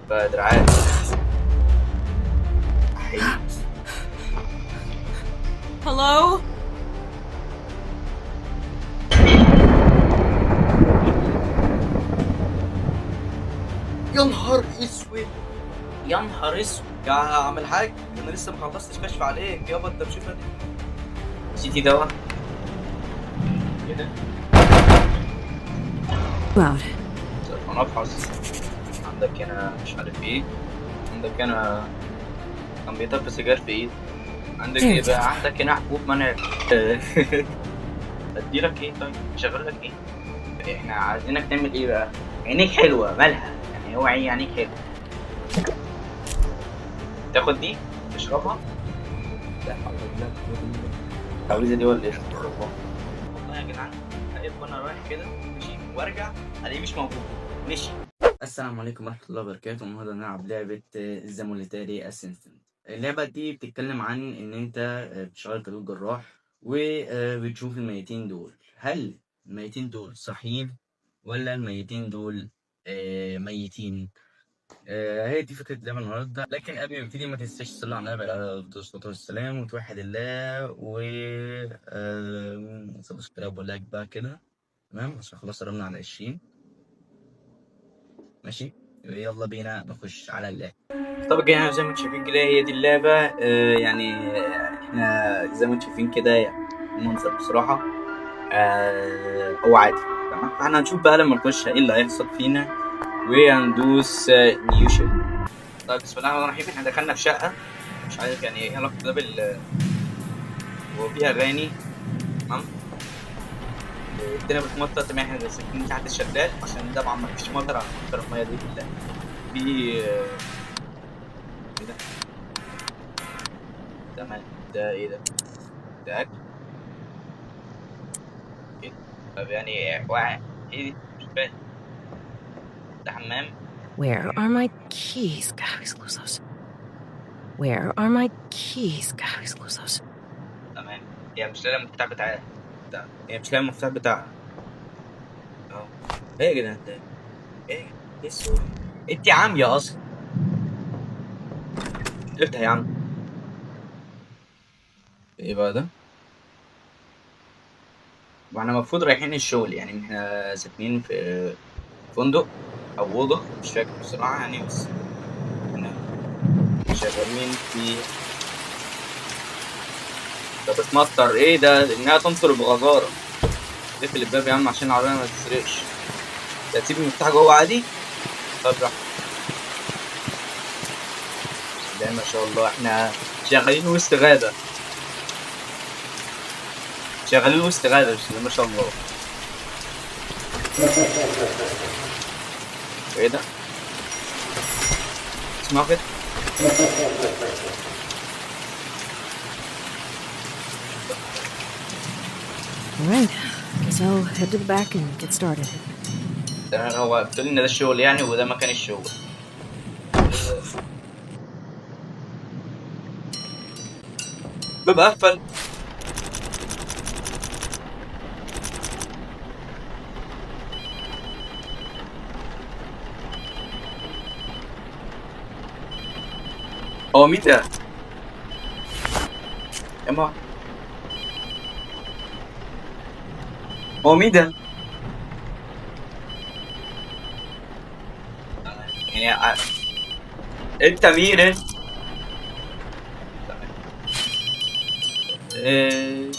فدراعات حقيقي. Hello? يا نهار اسود، يا نهار اسود يا عم الحاج، انا لسه ما خلصتش كشف عليك يابا. انت مش فاهم نسيتي دواء كده؟ Loud. انا ابحث. عندك هنا مش عارف ايه، عندك هنا كان بيطفي سيجار في ايد، عندك ايه بقى؟ عندك هنا حبوب منع. اديلك ايه طيب؟ اشغل لك ايه؟ احنا عايزينك تعمل ايه بقى؟ عينيك حلوه مالها؟ يعني هو عينيك حلوه، تاخد دي تشربها؟ لا حول ولا قوة الا بالله. التعويذه دي ولا ايه؟ والله يا جدعان لقيت وانا رايح كده ماشي وارجع الاقيه مش موجود، مشي. السلام عليكم ورحمه الله وبركاته. النهارده هنلعب لعبه ذا موليتاري اسيستنت. اللعبه دي بتتكلم عن ان انت بتشتغل كدكتور جراح وبتشوف الميتين دول، هل الميتين دول صحيين ولا الميتين دول ميتين. هي دي فكرة اللعبة النهاردة. لكن قبل ما نبتدي ما تنساش تصلي على النبي عليه الصلاة والسلام وتوحد الله و سبسكرايب ولايك بقى كده، تمام؟ عشان خلاص قربنا على 20. ماشي، يلا بينا نخش على اللعبة. طب يعني زي ما انتم شايفين كده هي دي اللعبة. يعني احنا زي ما انتم شايفين كده المنظر بصراحة هو عادي، تمام؟ فاحنا هنشوف بقى لما نخش ايه اللي هيحصل فينا وهندوس نيو شيب. طيب بسم الله الرحمن الرحيم. احنا دخلنا في شقة مش عارف يعني ايه علاقة ده هو فيها اغاني، تمام؟ الدنيا بتمطر، تمام؟ احنا ساكنين تحت الشلال عشان طبعا ما فيش مطر على فكرة المية دي كلها. في ايه ده؟ تمام، ده ايه ده؟ ده اكل؟ ايه؟ طب يعني واحد ايه دي؟ مش فاهم. ده حمام؟ Where are my keys? Cajas Luzos. Where are my keys? Cajas Luzos. تمام. هي مش لاقي المفتاح بتاعها. هي مش لاقي المفتاح بتاعها. اهو. ايه يا جدعان ده؟ ايه؟ ايه السؤال؟ انت عامية اصلا. افتح يا عم. ايه بقى ده؟ واحنا المفروض رايحين الشغل، يعني احنا ساكنين في فندق او اوضه مش فاكر بصراحه يعني، بس احنا شغالين في. ده بتمطر ايه ده؟ انها تمطر بغزاره. اقفل الباب يا عم عشان العربيه ما تسرقش. ده تسيب المفتاح جوه عادي؟ طب براحتك. ده ما شاء الله احنا شغالين وسط غابه، شغالين وسط غابه، بسم الله ما شاء الله. ايه ده؟ اسمعوا كده. All right. Guess I'll head to the back and get started. ده هو بتقول ان ده الشغل يعني، وده مكان الشغل. باب قفل. هو مين ده؟ ياما هو مين ده؟ يعني انت مين انت؟ ايه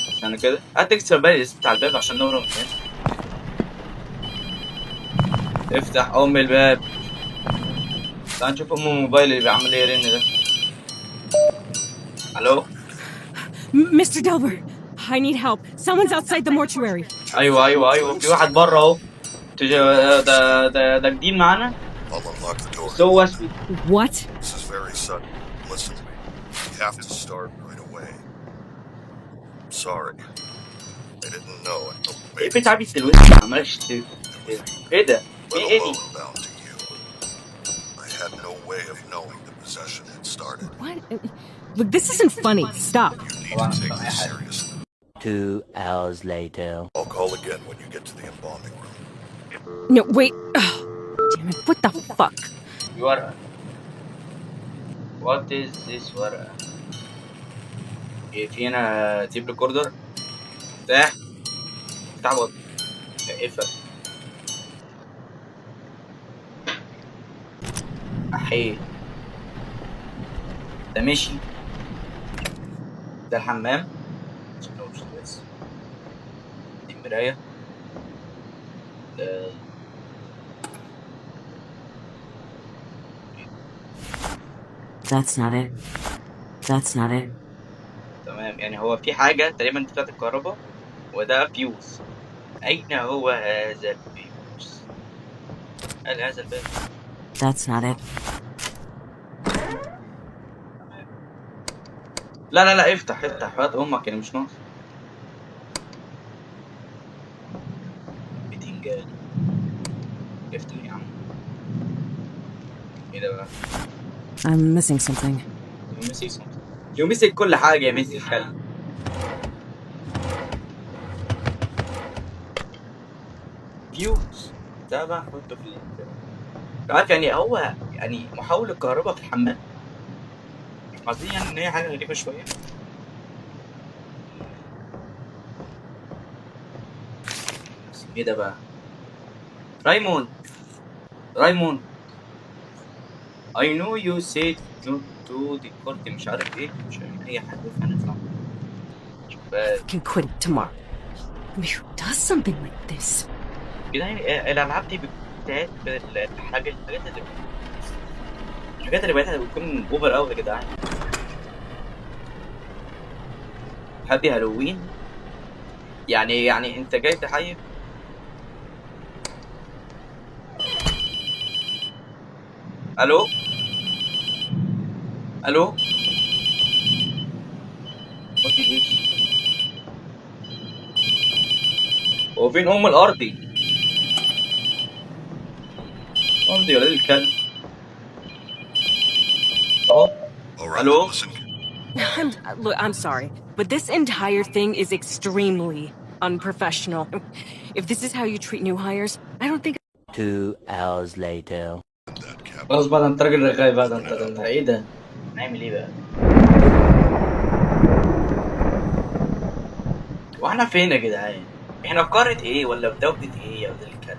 استنى كده، هتكسر بقى الاسم بتاع الباب عشان نهرب من هنا. افتح ام الباب. تعال نشوف ام الموبايل اللي بيعمل ايه يرن ده. الو؟ Mr. Delver, I need help. Someone's outside the mortuary. ايوه في واحد بره اهو. ده جديد معانا. I'll unlock the door. بس هو اسود. What? This is very sudden. Listen to me. We have to start right away. I'm sorry. I didn't know until ايه maybe بتاع بيس دلوقتي عمالش ايه ده؟ في let ايه دي؟ alone bound to you. I had no way of knowing the possession had started. What? Look, this isn't funny. Stop. You need to take this seriously. 2 hours later. I'll call again when you get to the embalming room. No, wait. Oh, damn it. What the fuck? دي ورقة. What is this ورقة؟ في هنا تيب ريكوردر. افتح بط. اقفل. احيه. ده مشي. ده الحمام. شكله مش كويس. دي مراية. That's not it. That's not it. تمام، يعني هو في حاجة تقريبا بتاعت الكهرباء وده فيوز. أين هو هذا الفيوز؟ هل هذا الباب؟ That's not it. تمام. لا لا لا، افتح هات أمك، يعني مش ناقص. بتنجان. افتح يا عم. ايه ده بقى؟ I'm missing something. يمسك كل حاجة يا بنت الكلب. فيوز ده بقى حطه في عارف يعني هو يعني محول الكهرباء في الحمام. قصدي يعني ان هي حاجة غريبة شوية. ايه ده بقى؟ رايمون I know you said not to the court مش عارف ايه، مش عارف اي حاجة هنطلع. I can quit it tomorrow. I mean, who does something like this? كده يعني الالعاب دي بتاعت الحاجات اللي بقيتها بتكون اوفر اوي يا جدعان. هابي هالوين يعني انت جاي تحيي. الو هو فين الارضي ولا الكلب اهو. الو. Look, I'm sorry, but this entire thing is extremely unprofessional. If this is how you treat new hires, I don't think. 2 hours later. خلاص بقى، انت راجل رغاي بقى. انت ايه ده؟ نعمل ايه بقى؟ واحنا فين يا جدعان؟ احنا في قارة ايه ولا في دولة ايه يا ولد الكلب؟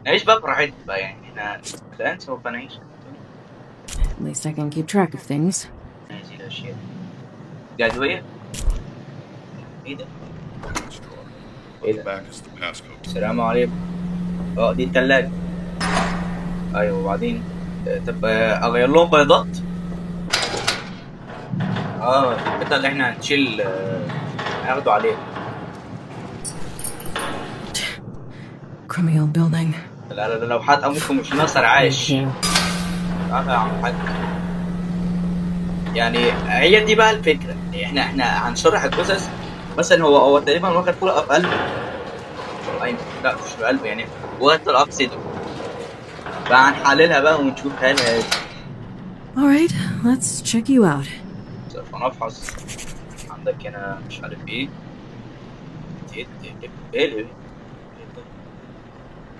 نعيش بقى براحتنا بقى، يعني احنا الان سوف نعيش. At least I can keep track of things. هذه الاشياء. دي ادوية؟ ايه ده؟ ايه ده؟ السلام عليكم. دي التلاجة. ايوه وبعدين طب اغير لهم بيضات. البيضة اللي احنا هنشيل هناخده عليه. Criminal building. لا لو حد ممكن مش ناصر عايش. يا عم حاج، يعني هي دي بقى الفكرة. احنا هنشرح الجثث. مثلا هو تقريبا واخد طلقة في قلبه. لا مش في قلبه، يعني واخد طلقة في صدره. بقى هنحللها بقى ونشوف هل هذه. Alright, let's check you out. سوف نفحص. عندك هنا مش عارف ايه. ايه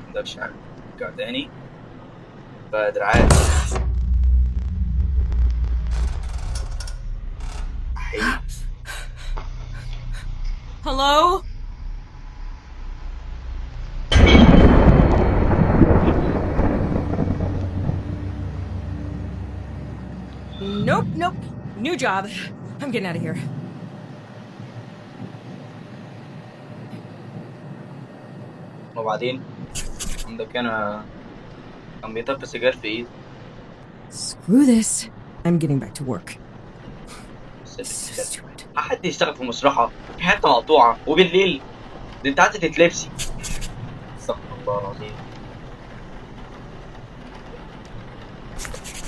عندكش حاجة. ارجع تاني. بقى دراعات. Hello? Nope. New job. I'm getting out of here. وبعدين عندك هنا كان بيطفي سيجار في ايده. Screw this. I'm getting back to work. حد يشتغل في مصلحة في حتة مقطوعة وبالليل؟ دي انت عايزة تتلبسي. استغفر الله العظيم.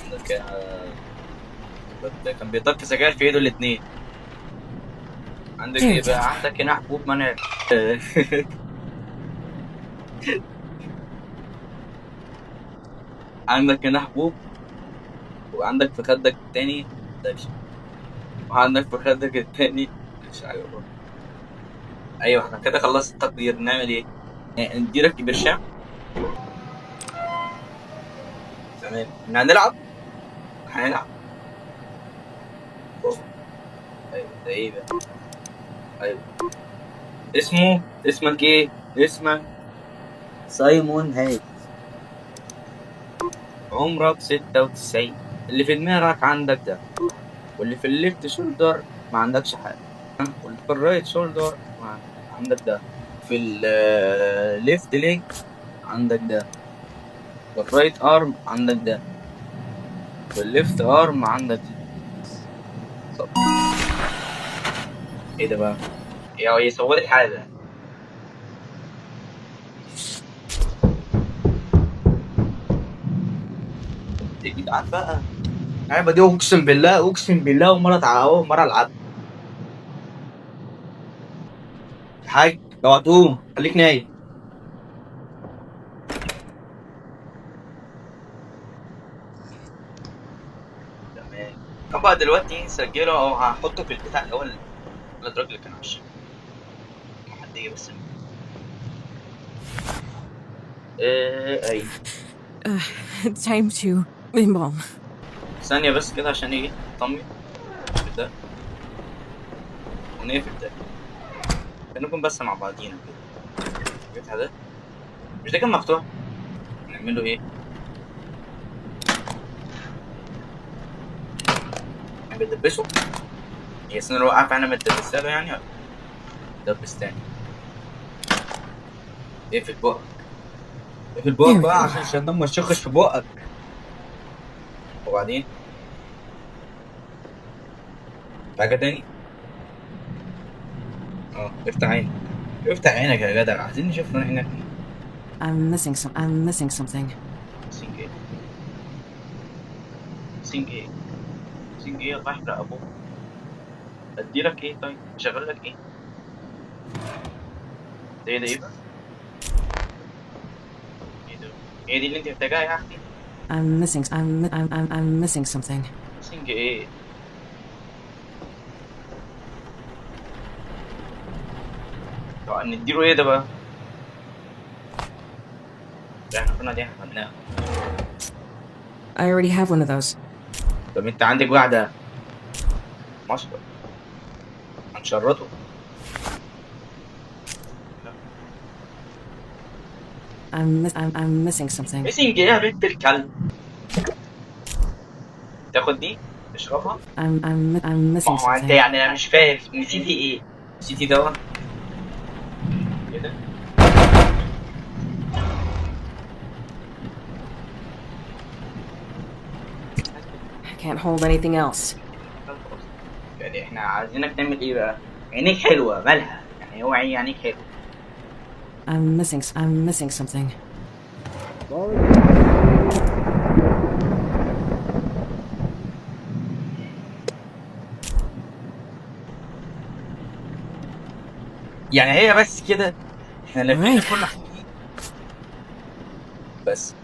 عندك كان بيطفي سجاير في ايده الاتنين. عندك ايه بقى؟ عندك هنا حبوب منع. عندك هنا حبوب، وعندك في خدك التاني وعندك في خدك التاني مش عارف. ايوه احنا كده خلصت التقدير، نعمل ايه؟ نديلك برشام. تمام احنا هنلعب. أوه. ايوه ده ايه ده؟ ايوه اسمك ايه؟ اسمك سايمون هاي، عمرك 96. اللي في دماغك عندك ده، واللي في الليفت شولدر ما عندكش حاجة، واللي في الرايت شولدر ما عندك ده، في الليفت ليج عندك ده، في الرايت ارم عندك ده، في الليفت ارم عندك ده. طب ايه ده بقى؟ هي صورت حاجة. يا جدعان بقى اللعبة دي اقسم بالله اول مرة العب. حاج لو هتقوم خليك نايم. تمام. طب بقى دلوقتي سجله اهو، هحطه في البتاع الاول الادراج اللي كان على الشمال. حد يجي بس. اي Time to embalm. ثانية بس كده عشان ايه نطمن ده ونقفل ده، نكون بس مع بعضينا كده. البتاع ده مش ده كان مفتوح، نعمل له ايه؟ بندبسه. هي السنة اللي وقع فعلا متدبسة له يعني ولا دبس تاني؟ اقفل بقك، اقفل بقك بقى عشان الشيطان ما يشخش في بقك. وبعدين حاجة تاني؟ افتح عينك، افتح عينك يا جدع، عايزين نشوف عينك. I'm missing something. سينج ايه؟ سينج ايه؟ سينج ايه؟ الله يحرق ابوك. اديلك ايه طيب؟ اشغل لك ايه؟ ده ايه بقى؟ ايه ده؟ ايه دي اللي انت محتاجاها يا اختي؟ I'm missing something. سينج ايه؟ طب نديله ايه ده بقى؟ ده احنا كنا دي عملناها. I already have one of those. طب انت عندك واحدة مصر هنشرطه. I'm missing something. ميسنج ايه يا بنت الكلب؟ تاخد دي تشربها؟ I'm missing ما هو انت something. يعني انا مش فاهم نسيتي ايه؟ نسيتي دوت؟ ايه ده؟ I can't hold anything else. يعني احنا عايزينك تعمل ايه بقى؟ عينيك حلوة مالها؟ يعني هو عينيك حلوة. I'm missing something. يعني هي بس كده؟ احنا لفينا كل حاجة بس.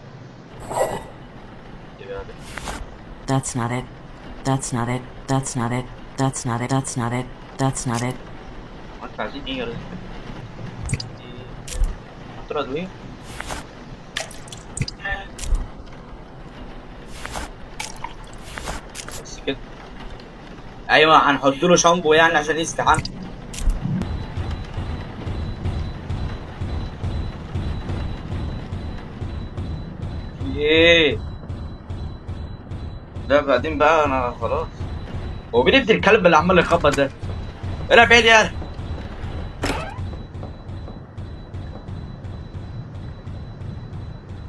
That's not it. That's not it. That's not it. That's not it. That's not it. That's not it. انت عايزين ايه يا رجل؟ حط ادوية. بس كده. ايوه هنحط له شامبو يعني عشان يستحمى. ايه ده بعدين بقى انا خلاص. هو بنت الكلب اللي عمال يخبط ده انا بعيد يعني.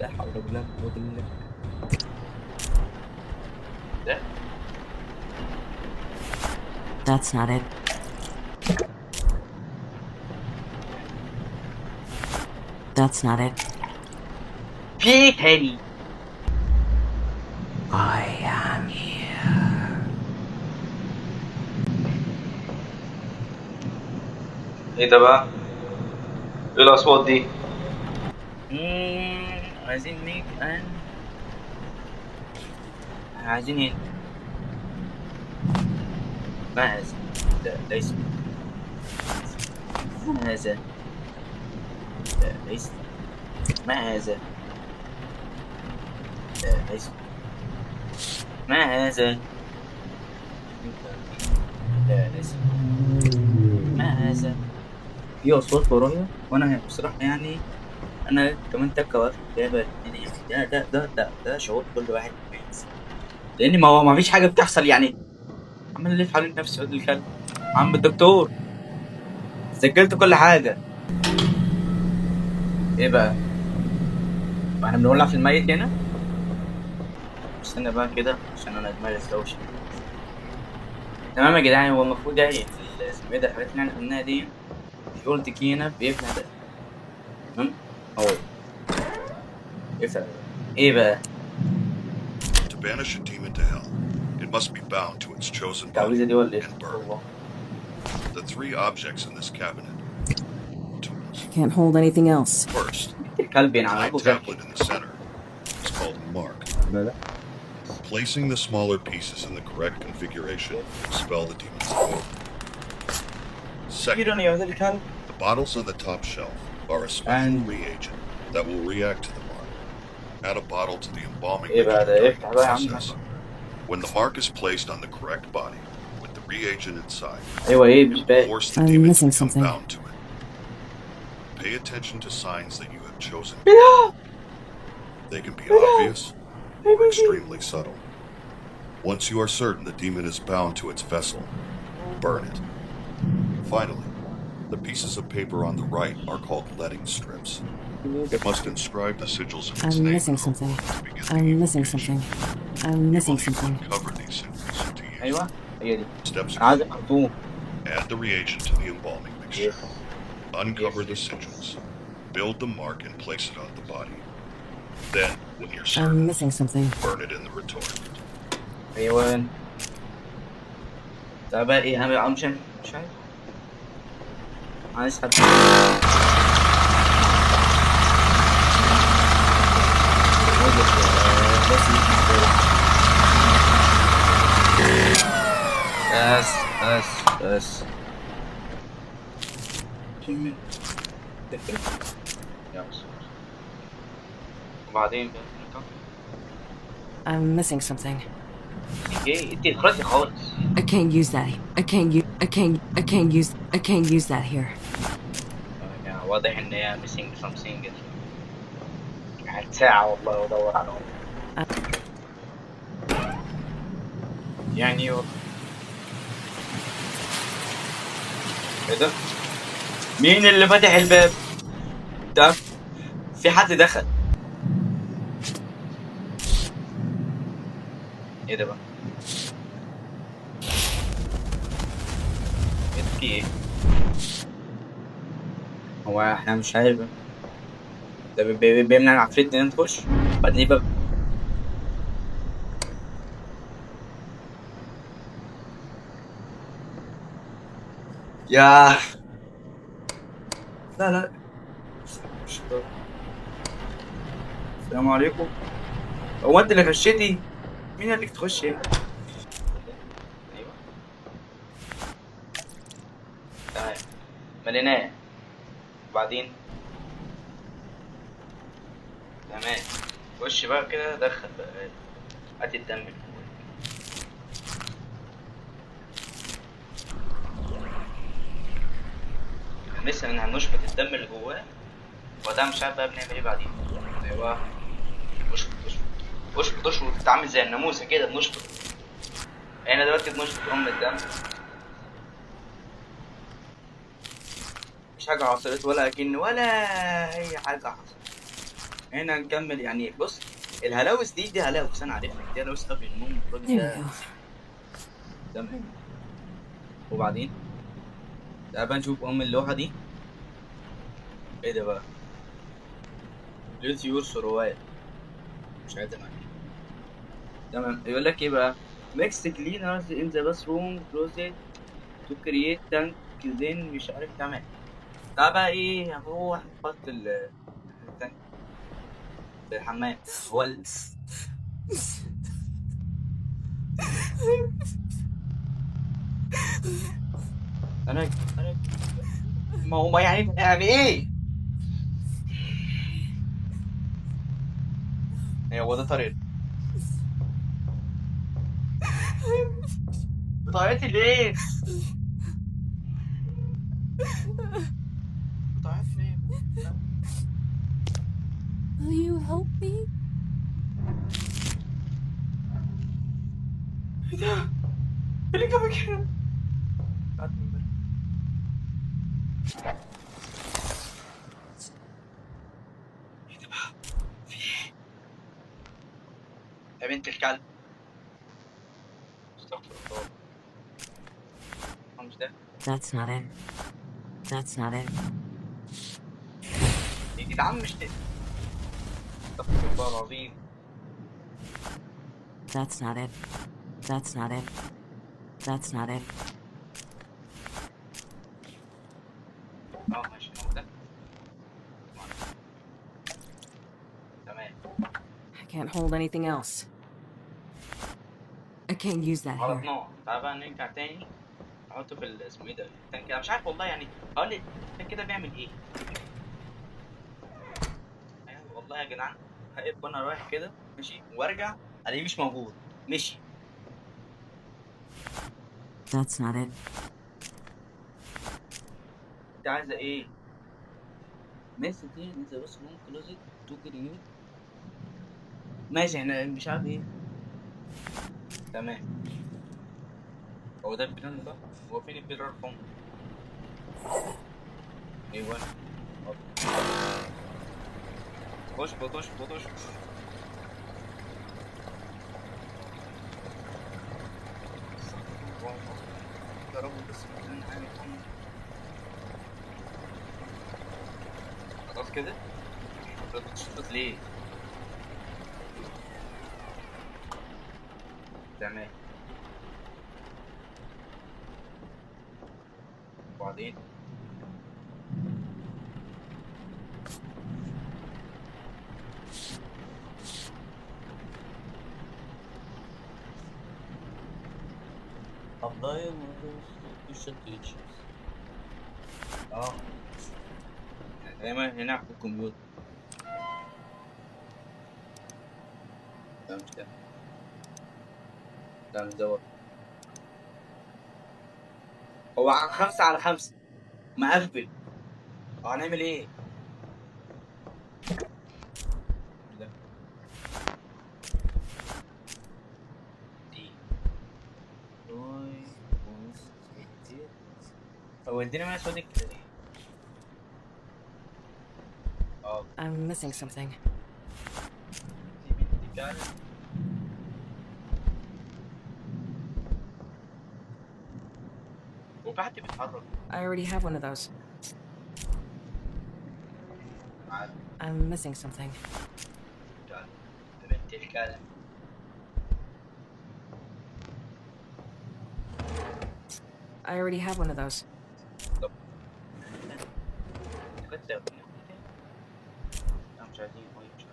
لا حول ولا قوة الا بالله. ده That's not it. That's not it. في ايه تاني؟ I am here. ايه ده بقى؟ ايه الاصوات دي؟ عايزين ميك عايزين ايه؟ ما هذا؟ لا ليس. ما هذا؟ لا ليس. ما هذا؟ لا ليس. ما هذا؟ لا ليس. ما هذا؟ في أصوات ورايا وأنا بصراحة يعني أنا كمان تكة واقف جايبة ده شعور كل واحد بيحس، لأن ما هو ما فيش حاجة بتحصل يعني. عمال ألف حوالين نفسي وأقول الكلب عم الدكتور سجلت كل حاجة. إيه بقى؟ ما إحنا بنولع في الميت هنا؟ استنى بقى كده عشان أنا دماغي دوشة. تمام يا جدعان، هو المفروض يعني اسمه إيه ده الحاجات اللي إحنا قلناها دي في قلت كينا بيفتح ده. تمام؟ أهو يفتح ده. إيه بقى؟ To banish a demon to hell, it must be bound to its chosen body التعويذة دي ولا إيه؟ and burned. The three objects in this cabinet. Tools. Can't hold anything else. First, الكلب the ينعم high أبو زكي. tablet in the center is called a mark. لا لا. Placing the smaller pieces in the correct configuration will spell the demon's name. Second, أخيرا يا ولد الكلب. the bottles on the top shelf are a special And- reagent that will react to the mark. Add a bottle to the embalming إيه بقى mixture ده؟ during افتح the بقى يا عم. process. When the mark is placed on the correct body with the reagent inside, أيوة إيه مش باقي. force the I'm demon to missing become something. bound to it. Pay attention to signs that you have chosen. They can be obvious or extremely subtle. Once you are certain the demon is bound to its vessel, burn it. Finally, the pieces of paper on the right are called letting strips. It must inscribe the sigils of its I'm name missing code something. to begin the I'm missing invocation. something. I'm You will missing need to something. uncover these sigils to use. أيوة هي دي. Steps أنا عايز الخرطوم. Add the reagent to the embalming mixture. Uncover the sigils. Build the mark and place it on the body. Then, when you're I'm certain, missing something. burn it in the retort. أيوة. طب بقى إيه هعمل عم شايف؟ مش عارف. عايز حد. بس وبعدين I'm missing something. ايه انت اخرسي خالص. I can't use that. I can't use that here. يعني واضح ان هي missing something. قعدت ساعة والله بدور على يعني ايه ده؟ مين اللي فتح الباب؟ ده في حد دخل. ايه ده بقى؟ في ايه؟ هو احنا مش عارف ده بيمنع العفريت ان تخش بعدين بقى. يا لا مش ده. السلام عليكم. هو انت اللي خشيتي؟ مين اللي تخش هنا؟ ايوه تمام مليناه وبعدين تمام خش بقى كده دخل بقى هات الدم من جوه. مثلا هنشفط الدم اللي جواه وده مش عارف بقى بنعمل ايه بعدين. ايوه اشفط تتعامل زي الناموسه كده بنشفط. احنا دلوقتي بنشفط الدم مش حاجه حصلت ولا اي حاجه حصلت. هنا نكمل يعني. بص الهلاوس دي هلاوس انا عارفها دي هلاوس قبل النوم الراجل ده تمام. وبعدين تعال بقى نشوف اللوحه دي ايه ده بقى. ليت يور سروال مش عارف انا تمام. يقول لك ايه بقى ميكس كلينرز ان ذا باثروم كلوزيت تو كرييت تانك زين مش عارف تعمل. تعال بقى ايه هنروح نحط التانك في الحمام. هو انا ما هو يعني ايه؟ هو ده طريق بطاقتي ليه؟ بطاقتي ليه؟ Will you help me? ايه ده؟ ايه اللي جابك هنا؟ ايه ده بقى؟ في ايه؟ يا بنت الكلب استغفر الله. مش ده؟ That's not it. That's not it. يا جدعان مش ده. استغفر الله العظيم. That's not it. That's not it. That's not it. ماشي هو ده. تمام. I can't hold anything else. I can't use that here. غلطنا. تعال بقى نرجع تاني نحطه في اسمه ايه ده؟ التانك كده مش عارف والله يعني هقول لي التانك كده بيعمل ايه؟ أيوة والله يا جدعان هقف وانا رايح كده ماشي وارجع الاقيه مش موجود مشي. That's not it. انت عايزه ايه؟ ماشي دي ننزل بس نقوم كلوزت تو كريمي. ماشي احنا مش عارف ايه. تمام. هو ده البيران ده؟ هو فين البيران فون؟ ايوه خش بطش بطش. يا رب بس كلنا حاجة خلاص كده؟ انت بتشفط ليه؟ تمام. وبعدين apply الشتيتش دايما هنا في الكمبيوتر. ده مش ده. ده مزور. هو 5/5 مقفل. هنعمل ايه؟ ده دي هو ادينا معايا سودك كده ليه؟ I'm missing something. دي بنت كلب. وفي حد بيتحرك. I already have one of those. عادي. I'm missing something. كلب. بنت الكلب. I already have one of those. طب كنت لا مش عايزين مش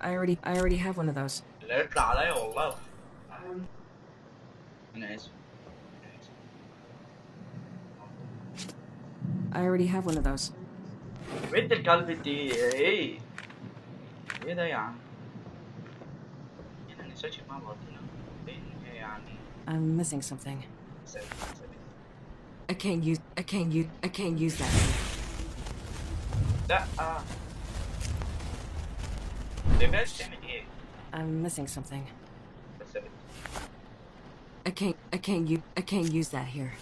عايزين. I already have one of those. لا يطلع عليا والله. انا اسف. I already have one of those. بنت الكلب دي ايه؟ ايه ده يا عم؟ احنا نسيتش مع بعضنا. ايه يعني؟ I'm missing something. I can't use that here. لا بس تعمل ايه؟ I'm missing something. بس I can't use that here.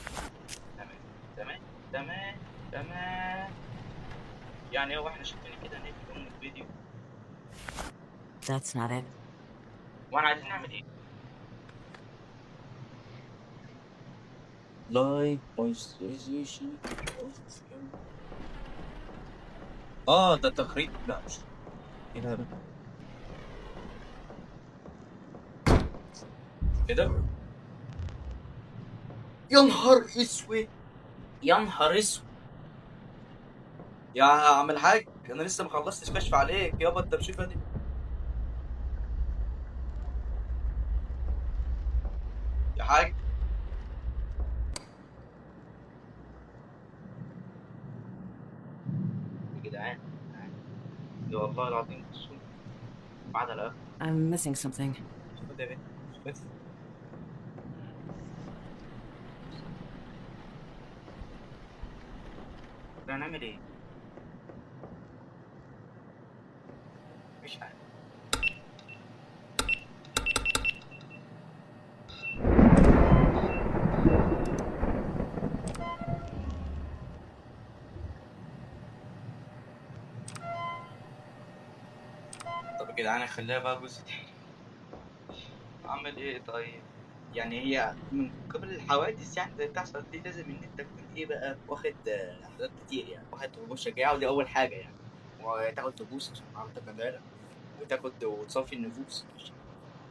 تمام. يعني هو احنا شايفين كده نقفل من الفيديو That's not it. وانا عايزين نعمل ايه؟ لايك مويسترايزيشن. ده تخريط. لا مش ايه ده؟ ايه ده؟ يا نهار اسود. يا نهار اسود يا عم الحاج، انا لسه ما خلصتش كشف عليك يابا. انت مش فاهم يا حاج؟ والله العظيم بعد الآخر. I'm missing something. شوف ده بس هنعمل ايه؟ مش عارف. طب يا جدعان خليها بقى جزء تاني. اعمل ايه طيب؟ يعني هي من قبل الحوادث يعني اللي بتحصل دي لازم ان انت تكون ايه بقى واخد حاجات كتير، يعني واخد هبوط شجاعة ودي اول حاجة يعني، وتاخد هبوس عشان عرفتك عدالة، وتاخد وتصفي النفوس، ماشي،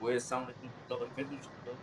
والساوند تكون كلها فيلم مش كلها